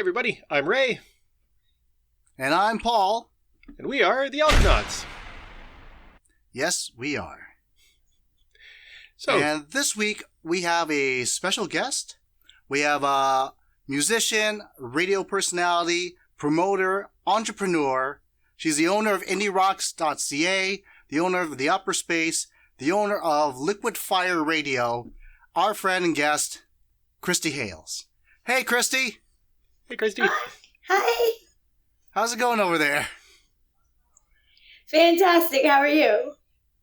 everybody, I'm Ray. And I'm Paul. And we are the Alconauts. Yes, we are. So, and this week we have a special guest. We have a musician, radio personality, promoter, entrepreneur. She's the owner of indie-rocks.ca, the owner of The Upper Space, the owner of Liquid Fire Radio, our friend and guest, Christie Hales. Hey, Christie. Hey, Christie. Hi. How's it going over there? Fantastic. How are you?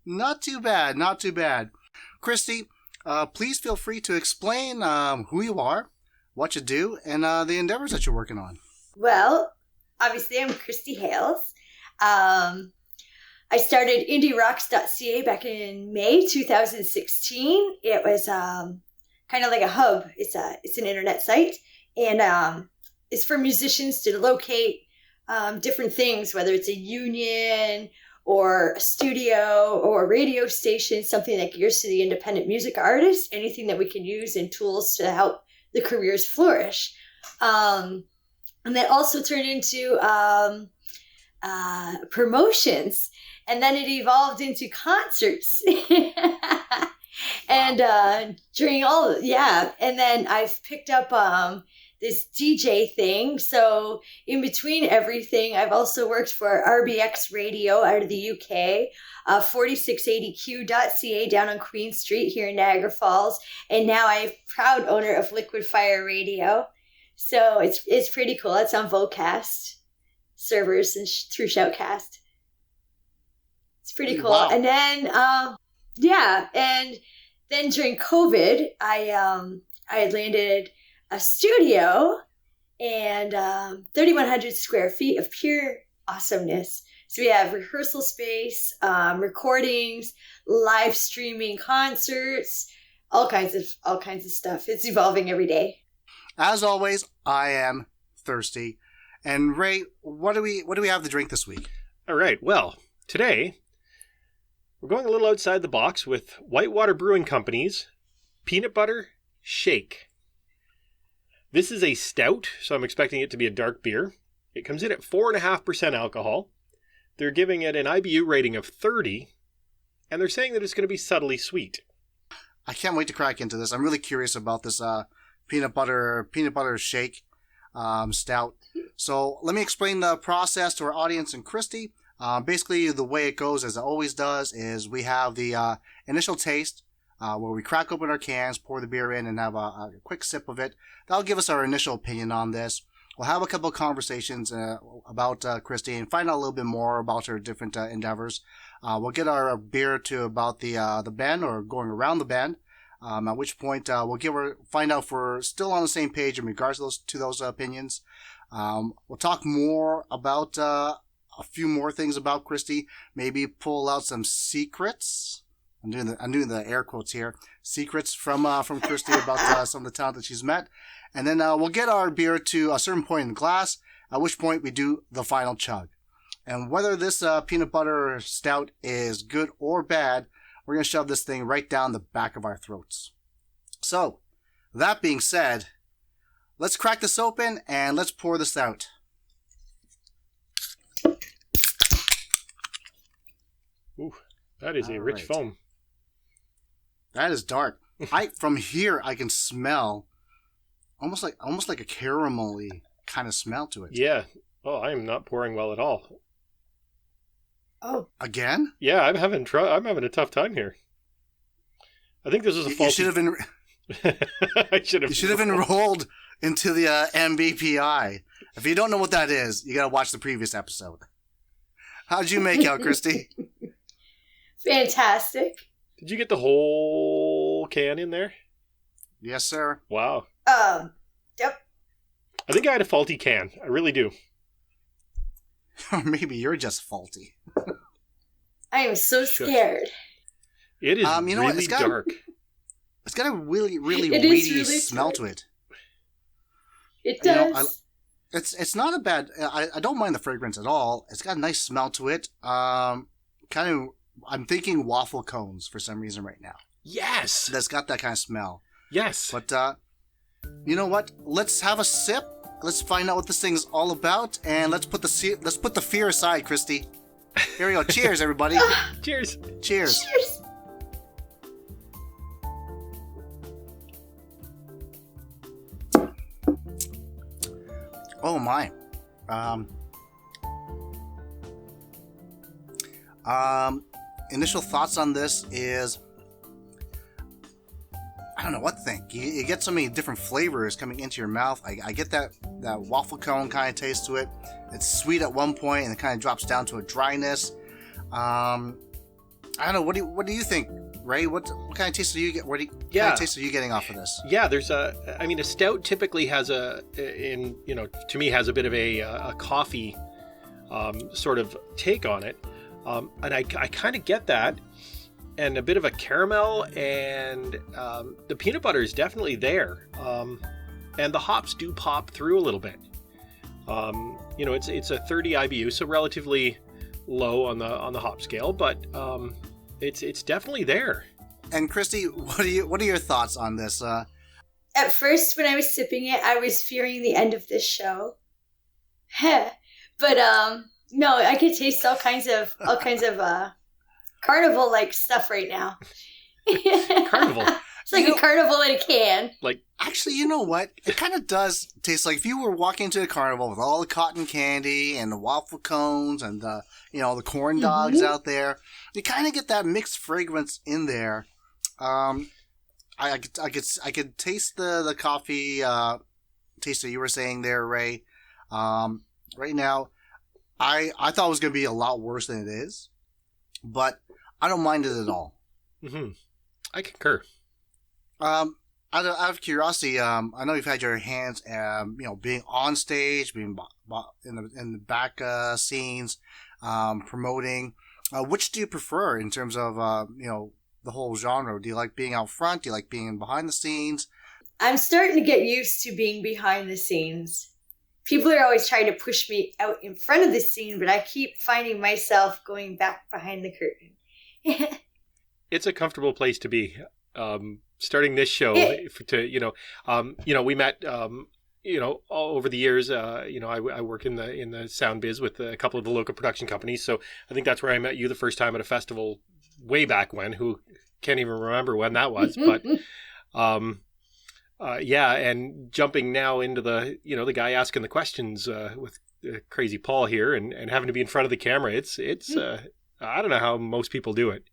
Not too bad, not too bad. Christie, please feel free to explain who you are, what you do, and the endeavors that you're working on. Well, obviously I'm Christie Hales. I started indie-rocks.ca back in May 2016. It was kind of like a hub. It's an internet site, and it's for musicians to locate different things, whether it's a union or a studio or a radio station, something that gears to the independent music artist, anything that we can use and tools to help the careers flourish. And that also turned into promotions, and then it evolved into concerts. And and then I've picked up this DJ thing. So in between everything, I've also worked for RBX Radio out of the UK, 4680q.ca down on Queen Street here in Niagara Falls, and now I'm proud owner of Liquid Fire Radio. So it's pretty cool. It's on Vocast servers and through Shoutcast. It's pretty cool. Wow. And then and then during COVID, I had landed a studio and 3,100 square feet of pure awesomeness. So we have rehearsal space, recordings, live streaming concerts, all kinds of stuff. It's evolving every day. As always, I am thirsty. And Ray, what do we have to drink this week? All right, well, today we're going a little outside the box with Whitewater Brewing Company's Peanut Butter Shake. This is a stout, so I'm expecting it to be a dark beer. It comes in at 4.5% alcohol. They're giving it an IBU rating of 30, and they're saying that it's going to be subtly sweet. I can't wait to crack into this. I'm really curious about this peanut butter shake stout. So let me explain the process to our audience and Christie. Basically, the way it goes, as it always does, is we have the initial taste, where we crack open our cans, pour the beer in, and have a quick sip of it. That'll give us our initial opinion on this. We'll have a couple of conversations about Christie and find out a little bit more about her different endeavors. We'll get our beer to about the bend, or going around the bend, at which point we'll find out if we're still on the same page in regards to those opinions. We'll talk more about a few more things about Christie, maybe pull out some secrets. I'm doing the air quotes here. Secrets from Christie about some of the talent that she's met. And then we'll get our beer to a certain point in the glass, at which point we do the final chug. And whether this peanut butter stout is good or bad, we're going to shove this thing right down the back of our throats. So, that being said, let's crack this open and let's pour this out. Ooh, that is a rich foam. That is dark. From here I can smell almost like a caramelly kind of smell to it. Yeah. Oh, I am not pouring well at all. Oh, again? Yeah, I'm having a tough time here. I think this is a faulty. You should have enrolled into the MBPI. If you don't know what that is, you got to watch the previous episode. How'd you make out, Christie? Fantastic. Did you get the whole can in there? Yes, sir. Wow. Yep. I think I had a faulty can. I really do. Or maybe you're just faulty. I am so scared. It is really dark. It's got a really weedy smell to it. It does. It's not a bad. I don't mind the fragrance at all. It's got a nice smell to it. Kind of. I'm thinking waffle cones for some reason right now. Yes. That's got that kind of smell. Yes. But you know what? Let's have a sip. let's find out what this thing's all about, and let's put the fear aside, Christy. Here we go. Cheers, everybody. Cheers. Cheers. Cheers. Oh my. Initial thoughts on this is, I don't know what to think. You get so many different flavors coming into your mouth. I get that waffle cone kind of taste to it. It's sweet at one point, and it kind of drops down to a dryness. I don't know. What do you think, Ray? What kind of taste are you get? What kind of taste are you getting off of this? Yeah, there's a stout typically has to me has a bit of a coffee sort of take on it, and I kind of get that, and a bit of a caramel, and the peanut butter is definitely there, and the hops do pop through a little bit. It's a 30 IBU, so relatively low on the hop scale, but it's definitely there. And Christy, what are your thoughts on this? At first, when I was sipping it, I was fearing the end of this show. But no, I could taste all kinds of carnival-like stuff right now. Carnival. It's like a carnival in a can. Actually, you know what? It kind of does taste like if you were walking into a carnival with all the cotton candy and the waffle cones and the corn dogs out there. You kind of get that mixed fragrance in there. I could taste the coffee taste that you were saying there, Ray. Right now, I thought it was going to be a lot worse than it is, but I don't mind it at all. Mm-hmm. I concur. Out of curiosity, I know you've had your hands, being on stage, being in the back scenes, promoting. Which do you prefer in terms of the whole genre? Do you like being out front? Do you like being behind the scenes? I'm starting to get used to being behind the scenes. People are always trying to push me out in front of the scene, but I keep finding myself going back behind the curtain. It's a comfortable place to be. Starting this show, we met, all over the years. I work in the sound biz with a couple of the local production companies. So I think that's where I met you the first time at a festival way back when. Who can't even remember when that was, but and jumping now into the guy asking the questions with Crazy Paul here and having to be in front of the camera. It's I don't know how most people do it.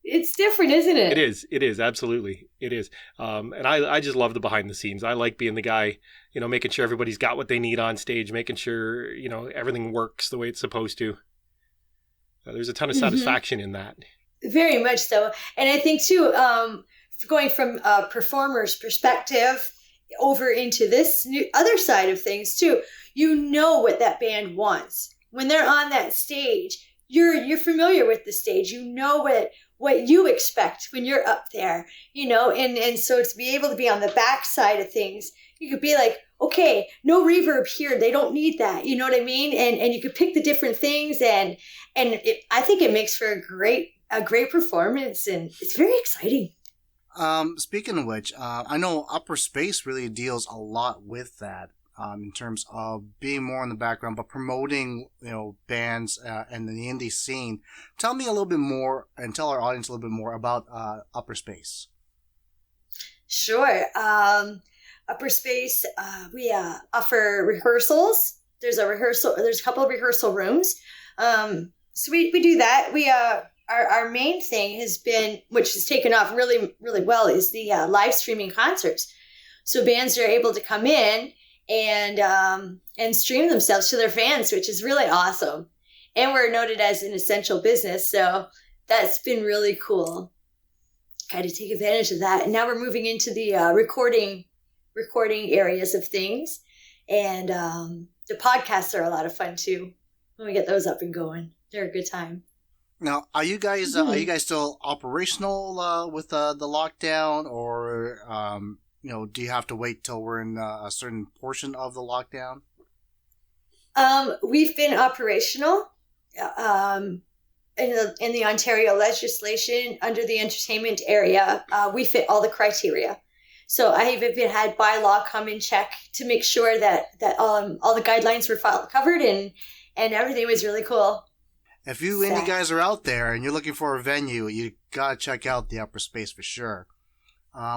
It's different, isn't it? It is absolutely it is. And I just love the behind the scenes. I like being the guy, making sure everybody's got what they need on stage, making sure everything works the way it's supposed to. There's a ton of satisfaction in that. Very much so. And I think too, going from a performer's perspective over into this new other side of things too, what that band wants when they're on that stage. You're familiar with the stage. You know what you expect when you're up there, and so to be able to be on the back side of things, you could be like, okay, no reverb here. They don't need that. You know what I mean? And you could pick the different things, and I think it makes for a great performance, and it's very exciting. Speaking of which, I know Upper Space really deals a lot with that. In terms of being more in the background, but promoting, bands and the indie scene. Tell me a little bit more, and tell our audience a little bit more about Upper Space. Sure. Upper Space, we offer rehearsals. There's a couple of rehearsal rooms. So we do that. We our main thing has been, which has taken off really, really well, is the live streaming concerts. So bands are able to come in and stream themselves to their fans, which is really awesome. And we're noted as an essential business, so that's been really cool. Kind of take advantage of that. And now we're moving into the recording areas of things, and the podcasts are a lot of fun too when we get those up and going. They're a good time. Now, are you guys still operational with the lockdown, or do you have to wait till we're in a certain portion of the lockdown? We've been operational in the Ontario legislation under the entertainment area. We fit all the criteria. So I've even had bylaw come and check to make sure that all the guidelines were covered and everything was really cool. If you indie guys are out there and you're looking for a venue, you gotta check out the Upper Space for sure.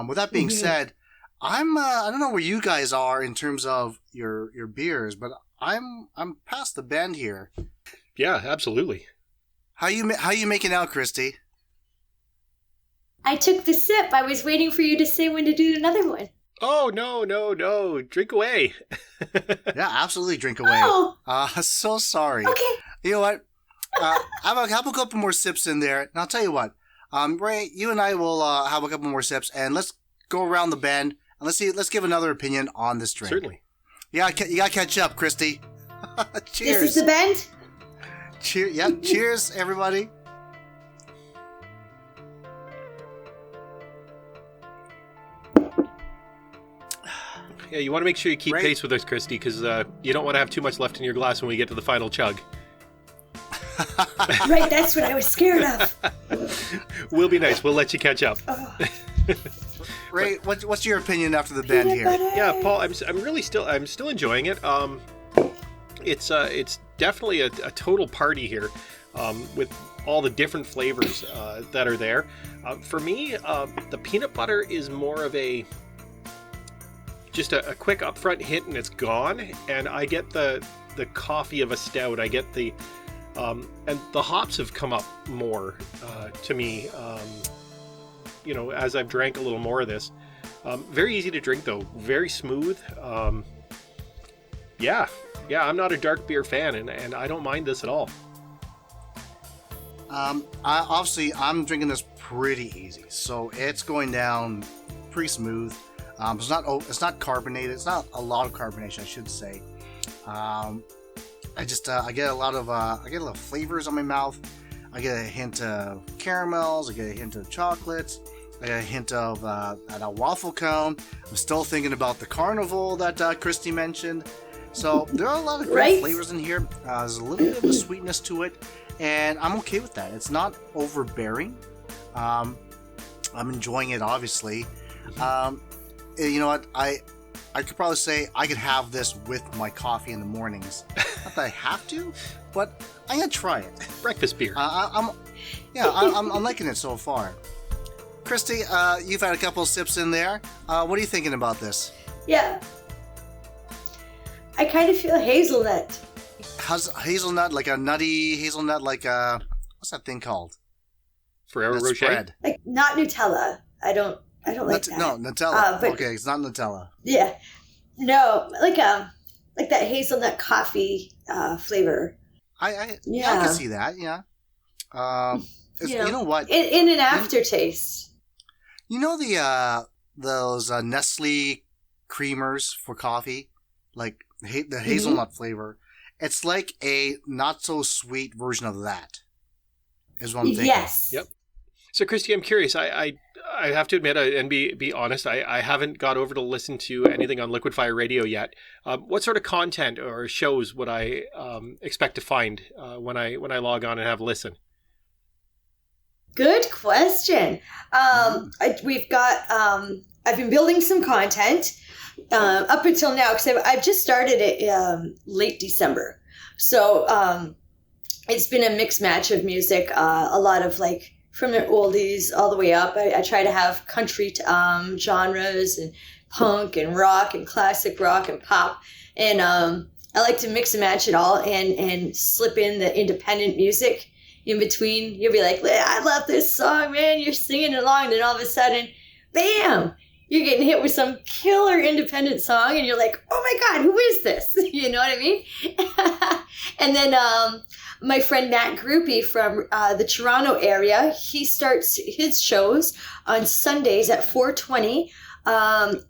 With that being said, I don't know where you guys are in terms of your beers, but I'm past the bend here. Yeah, absolutely. How you making out, Christie? I took the sip. I was waiting for you to say when to do another one. Oh, no. Drink away. Yeah, absolutely drink away. Oh. So sorry. Okay. You know what? Have a couple more sips in there. And I'll tell you what. Ray, you and I will have a couple more sips, and let's go around the bend, and let's give another opinion on this drink. Certainly. Yeah, you gotta catch up, Christie. Cheers. This is the bend? Cheers, everybody. Yeah, you want to make sure you keep pace with us, Christie, because you don't want to have too much left in your glass when we get to the final chug. Right, that's what I was scared of. We'll be nice. We'll let you catch up. Oh. Ray, what's your opinion after the bend here? Yeah, Paul, I'm still enjoying it. It's definitely a total party here, with all the different flavors that are there. For me, the peanut butter is more of just a quick upfront hit and it's gone, and I get the coffee of a stout. I get the and the hops have come up more to me, as I've drank a little more of this. Very easy to drink though, very smooth. Yeah, I'm not a dark beer fan, and I don't mind this at all. I'm drinking this pretty easy, so it's going down pretty smooth. It's not carbonated. It's not a lot of carbonation, I should say. I get a lot of flavors on my mouth. I get a hint of caramels. I get a hint of chocolates. I get a hint of a waffle cone. I'm still thinking about the carnival that Christie mentioned. So there are a lot of great flavors in here. There's a little bit of a sweetness to it, and I'm okay with that. It's not overbearing. I'm enjoying it, obviously. You know what? I could probably say I could have this with my coffee in the mornings. Not that I have to, but I'm gonna try it. Breakfast beer. I'm liking it so far. Christie, you've had a couple of sips in there. What are you thinking about this? Yeah. I kind of feel hazelnut. Hazelnut, like a nutty hazelnut, like what's that thing called? Ferrero Rocher? Spread. Like, not Nutella. I don't like that. No, Nutella. Okay, it's not Nutella. Yeah. No, like that hazelnut coffee flavor. I can see that, yeah. You know what? In an aftertaste. You know those Nestle creamers for coffee? Like the hazelnut flavor. It's like a not-so-sweet version of that, is what I'm thinking. Yes. Yep. So, Christie, I'm curious. I have to admit, and be honest, I haven't got over to listen to anything on Liquid Fire Radio yet. What sort of content or shows would I expect to find when I log on and have a listen? Good question. We've got. I've been building some content up until now because I've just started it late December, so it's been a mixed match of music. A lot of from the oldies all the way up. I try to have country genres and punk and rock and classic rock and pop. And I like to mix and match it all and slip in the independent music in between. You'll be like, I love this song, man. You're singing along. Then all of a sudden, bam, you're getting hit with some killer independent song. And you're like, oh my God, who is this? You know what I mean? And then my friend Matt Groupie from the Toronto area, he starts his shows on Sundays at 4:20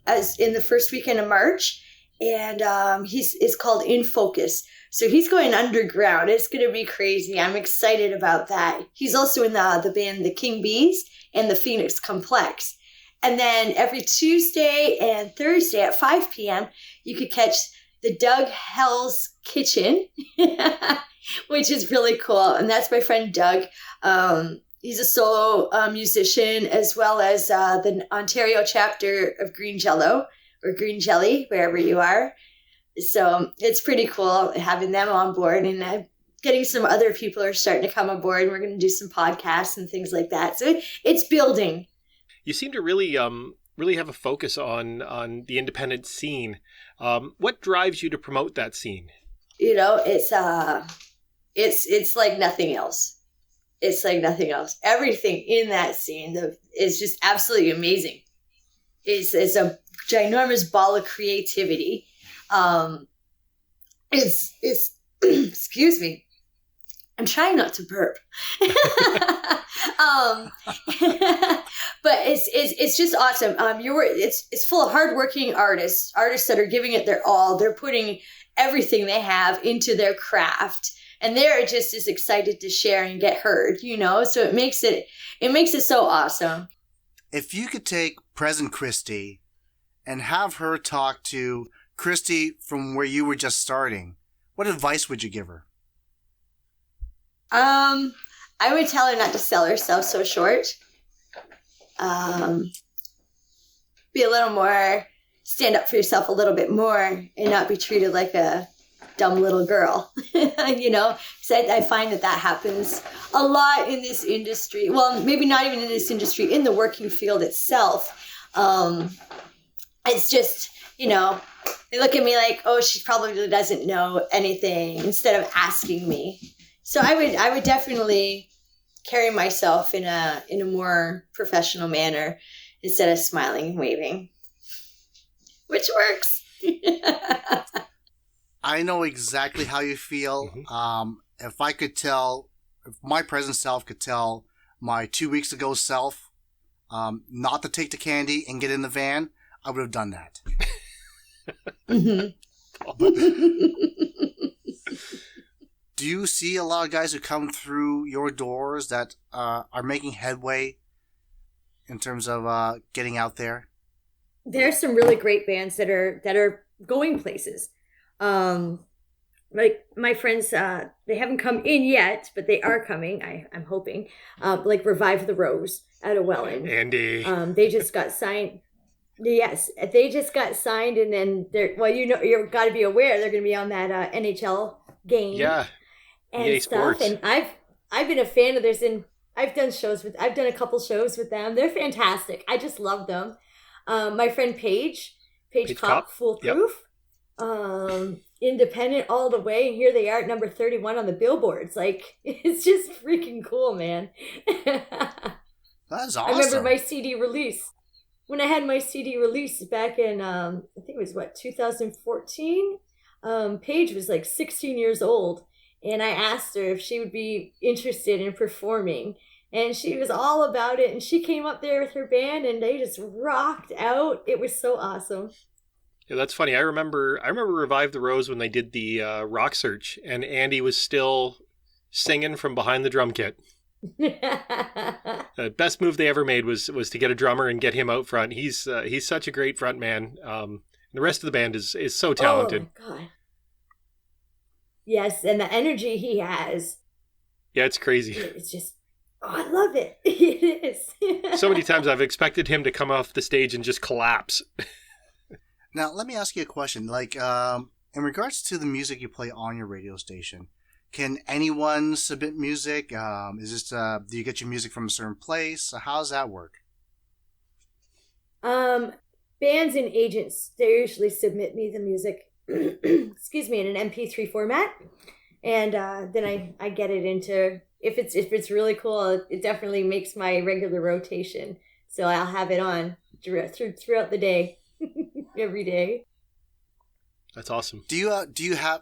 as in the first weekend of March. And it's called In Focus. So he's going underground. It's going to be crazy. I'm excited about that. He's also in the band The King Bees and the Phoenix Complex. And then every Tuesday and Thursday at 5 p.m., you could catch the Doug Hell's Kitchen, which is really cool. And that's my friend Doug. He's a solo musician, as well as the Ontario chapter of Green Jello or Green Jelly, wherever you are. So it's pretty cool having them on board, and getting some other people are starting to come on board, and we're going to do some podcasts and things like that. So it's building. You seem to really have a focus on the independent scene. What drives you to promote that scene? You know, it's like nothing else. It's like nothing else. Everything in that scene is just absolutely amazing. It's a ginormous ball of creativity. It's excuse me. I'm trying not to burp. But it's just awesome. It's full of hardworking artists that are giving it their all. They're putting everything they have into their craft, and they're just as excited to share and get heard, you know? So it makes it so awesome. If you could take present Christie and have her talk to Christie from where you were just starting, what advice would you give her? I would tell her not to sell herself so short. Be a little more, stand up for yourself a little bit more, and not be treated like a dumb little girl. You know, because I find that happens a lot in this industry. Well, maybe not even in this industry, in the working field itself. It's just, you know, they look at me like, oh, she probably doesn't know anything, instead of asking me. So I would definitely carry myself in a more professional manner instead of smiling and waving, which works. I know exactly how you feel. Mm-hmm. If my present self could tell my 2 weeks ago self not to take the candy and get in the van, I would have done that. Mm-hmm. Do you see a lot of guys who come through your doors that are making headway in terms of getting out there? There's some really great bands that are going places. Like my friends, they haven't come in yet, but they are coming. I'm hoping. Like Revive the Rose out of Welland. Andy. They just got signed. Yes, they just got signed, and then you've got to be aware they're going to be on that NHL game. Yeah. And EA stuff. Sports. And I've been a fan of theirs, and I've done a couple shows with them. They're fantastic. I just love them. My friend Paige Kopp, Foolproof. Yep. Independent all the way, and here they are at number 31 on the billboards. Like, it's just freaking cool, man. That's awesome. I remember my CD release. When I had my CD release back in, I think it was 2014? Paige was like 16 years old, and I asked her if she would be interested in performing, and she was all about it, and she came up there with her band, and they just rocked out. It was so awesome. Yeah, that's funny. I remember Revive the Rose when they did the Rock Search, and Andy was still singing from behind the drum kit. The best move they ever made was to get a drummer and get him out front. He's such a great front man. The rest of the band is so talented. Oh my God. Yes, and the energy he has. Yeah, it's crazy. It's just, I love it. It is. So many times I've expected him to come off the stage and just collapse. Now, let me ask you a question. Like, in regards to the music you play on your radio station, can anyone submit music? Is this do you get your music from a certain place? How does that work? Bands and agents, they usually submit me the music, excuse me, in an MP3 format, and then I get it into, if it's really cool, it definitely makes my regular rotation. So I'll have it on throughout the day, every day. That's awesome. Do you have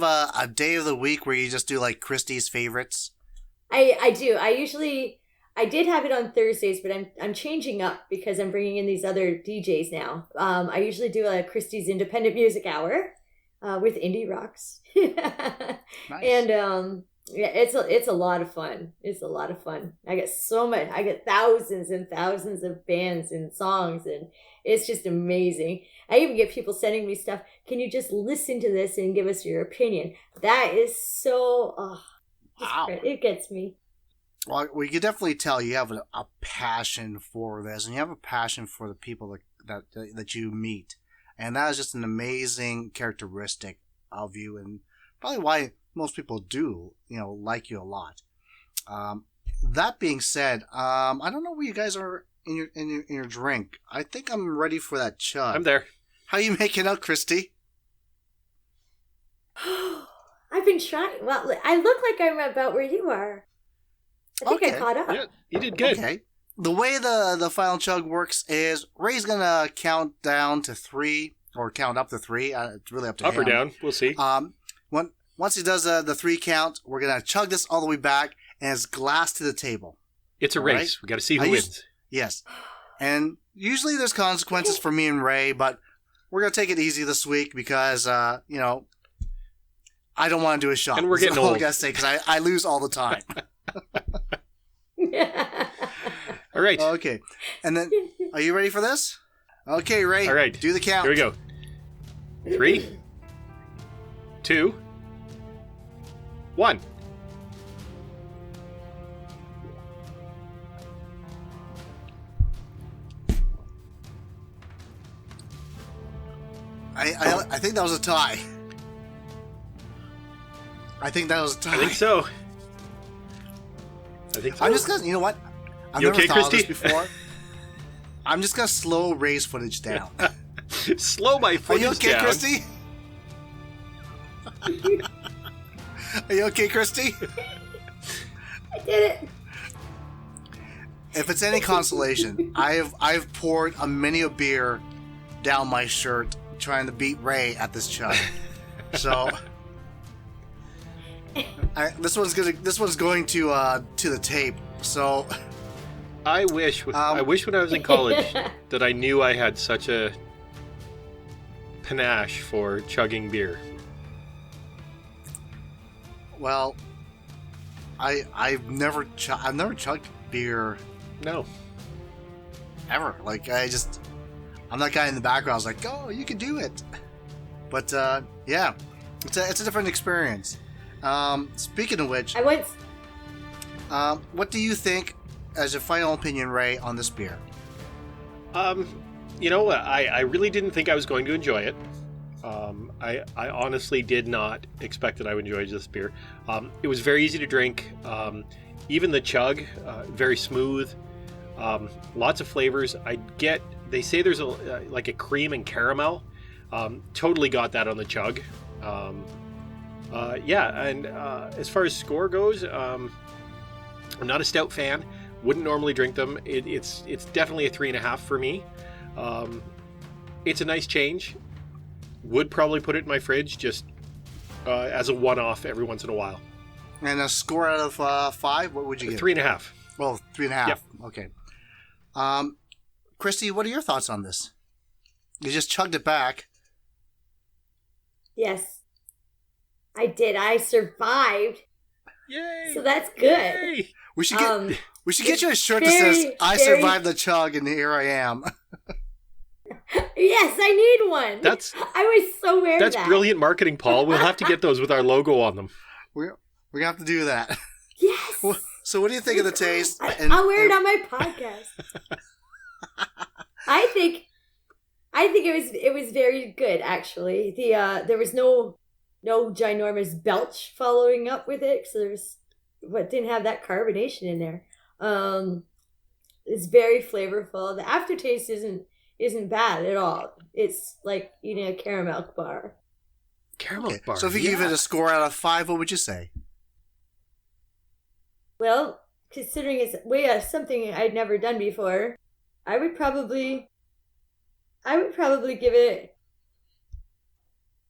a day of the week where you just do like Christie's favorites? I do. I did have it on Thursdays, but I'm changing up because I'm bringing in these other DJs now. I usually do a Christie's Independent Music Hour with Indie Rocks. Nice. And yeah, it's a lot of fun. It's a lot of fun. I get thousands and thousands of bands and songs, and it's just amazing. I even get people sending me stuff. Can you just listen to this and give us your opinion? That is so, wow. It gets me. Well, we can definitely tell you have a passion for this, and you have a passion for the people that you meet, and that is just an amazing characteristic of you, and probably why most people do, like you a lot. That being said, I don't know where you guys are in your drink. I think I'm ready for that chug. I'm there. How you making out, Christy? I've been trying. Well, I look like I'm about where you are. I think Okay. I caught up. Yeah, you did good. Okay. The way the final chug works is Ray's gonna count down to 3 or count up to 3. It's really up to Up him. or down, we'll see. Once he does the 3 count, we're gonna chug this all the way back, and it's glass to the table. It's a all race. right? We got to see who wins. Yes, and usually there's consequences for me and Ray, but we're gonna take it easy this week because I don't want to do a shot. And we're getting That's all old. I gotta say because I lose all the time. All right. Okay, and then are you ready for this? Okay, Ray. All right. Do the count. Here we go. 3, 2, 1. I think that was a tie. I think that was a tie. I think so. I think so. I'm just gonna, you know what? I've You never okay, thought of this Christy? before. I'm just gonna slow Ray's footage down. Slow my Are footage you okay, down. Christy? Are you okay, Christy? I did it. If it's any consolation, I've poured a mini of beer down my shirt trying to beat Ray at this chug. So this one's going to the tape. So I wish when I was in college that I knew I had such a panache for chugging beer. well, I've never chugged beer No. ever. Like I'm that guy in the background. I was like, oh, you can do it. But yeah, it's a different experience. Speaking of which, I once. what do you think, as your final opinion, Ray, on this beer? I really didn't think I was going to enjoy it. I honestly did not expect that I would enjoy this beer. It was very easy to drink. Even the chug, very smooth. Lots of flavors. They say there's like a cream and caramel. Totally got that on the chug. As far as score goes, I'm not a stout fan. Wouldn't normally drink them. It's definitely a 3.5 for me. It's a nice change. Would probably put it in my fridge just as a one-off every once in a while. And a score out of 5, what would you give? 3.5. Well, 3.5. Yep. Okay. Christy, what are your thoughts on this? You just chugged it back. Yes, I did. I survived. Yay! So that's good. Yay! We should get you a shirt that very, says "I very- survived the chug and here I am." Yes, I need one. I was so aware of That's that. brilliant marketing, Paul. We'll have to get those with our logo on them. We're gonna have to do that. Yes. Well, so, what do you think of the taste? I'll wear it on my podcast. I think it was very good actually. There was no ginormous belch following up with it because didn't have that carbonation in there. It's very flavorful. The aftertaste isn't bad at all. It's like eating a caramel bar. Caramel bar. So if you give it a score out of 5, what would you say? Well, considering it's something I'd never done before, I would probably give it,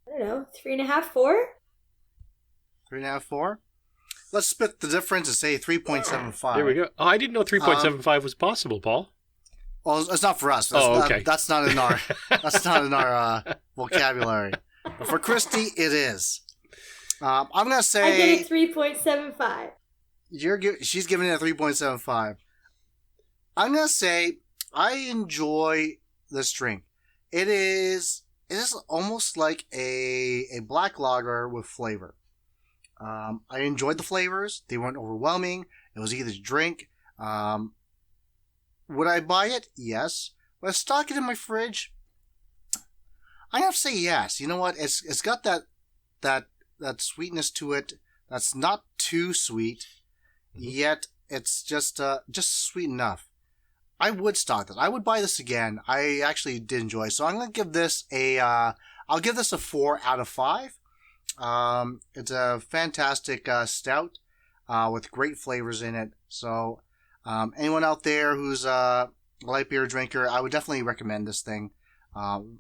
I don't know, 3.5, 4. 3.5, 4. Let's split the difference and say 3.75. There we go. Oh, I didn't know 3.75 was possible, Paul. Well, it's not for us. Okay. That's not in our vocabulary. But for Christy, it is. I'm gonna say I get it 3.75. She's giving it a 3.75. I'm gonna say I enjoy this drink. It is almost like a black lager with flavor. I enjoyed the flavors. They weren't overwhelming. It was easy to drink. Would I buy it? Yes. Would I stock it in my fridge? I have to say yes. You know what? It's got that sweetness to it. That's not too sweet, yet it's just sweet enough. I would stock this. I would buy this again. I actually did enjoy it. So I'm gonna give this I'll give this a 4 out of 5. It's a fantastic stout with great flavors in it. So anyone out there who's a light beer drinker, I would definitely recommend this thing.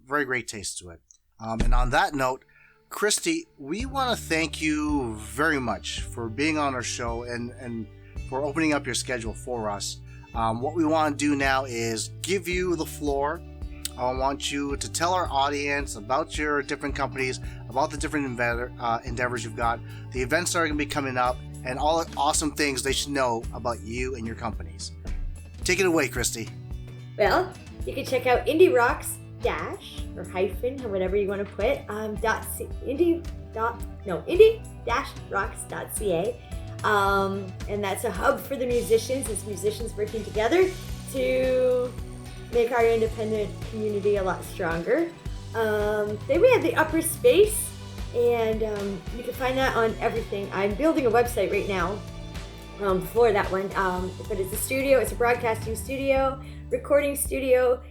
Very great taste to it. And on that note, Christie, we want to thank you very much for being on our show and for opening up your schedule for us. What we want to do now is give you the floor. I want you to tell our audience about your different companies, about the different endeavors you've got, the events that are going to be coming up, and all the awesome things they should know about you and your companies. Take it away, Christie. Well, you can check out indie-rocks- or hyphen, or whatever you want to put, indie-rocks.ca. And that's a hub for the musicians. It's musicians working together to make our independent community a lot stronger. Then we have the Upper Space, and you can find that on everything. I'm building a website right now for that one, but it's a studio, it's a broadcasting studio, recording studio,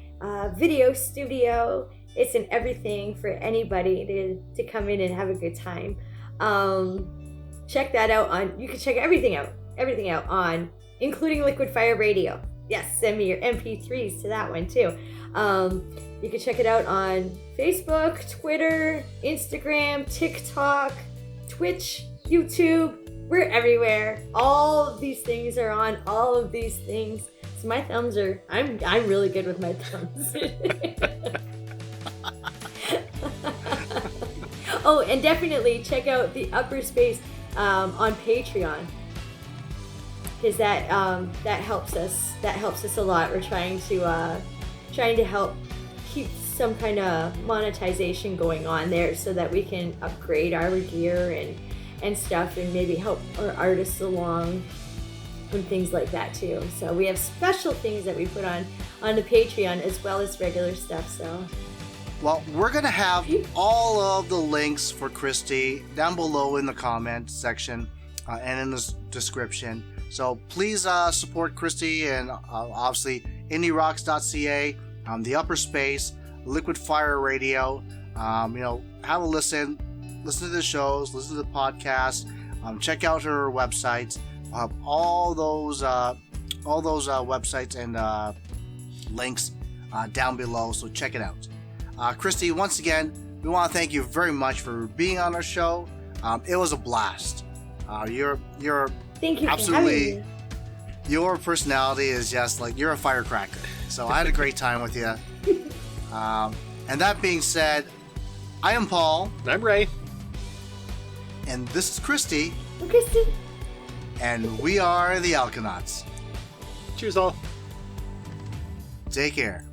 video studio. It's an everything for anybody to come in and have a good time. Check that out you can check everything out on, including Liquid Fire Radio. Yes, send me your MP3s to that one too. You can check it out on Facebook, Twitter, Instagram, TikTok, Twitch, YouTube. We're everywhere. All of these things are on all of these things. So my thumbs are, I'm really good with my thumbs. Oh, and definitely check out the Upper Space on Patreon, because that helps us. That helps us a lot. We're trying to help keep some kind of monetization going on there, so that we can upgrade our gear and stuff, and maybe help our artists along and things like that too. So we have special things that we put on the Patreon as well as regular stuff. So. Well, we're going to have all of the links for Christie down below in the comments section and in the description. So please support Christie and obviously indie-rocks.ca, the Upper Space, Liquid Fire Radio. Have a listen to the shows, listen to the podcasts, check out her websites. All those websites and links down below, so check it out. Christie, once again, we want to thank you very much for being on our show. It was a blast. You're Thank you absolutely, for having me. Your personality is just like, you're a firecracker. So I had a great time with you. And that being said, I am Paul. And I'm Ray. And this is Christie. I'm Christie. And we are the Alconauts. Cheers all. Take care.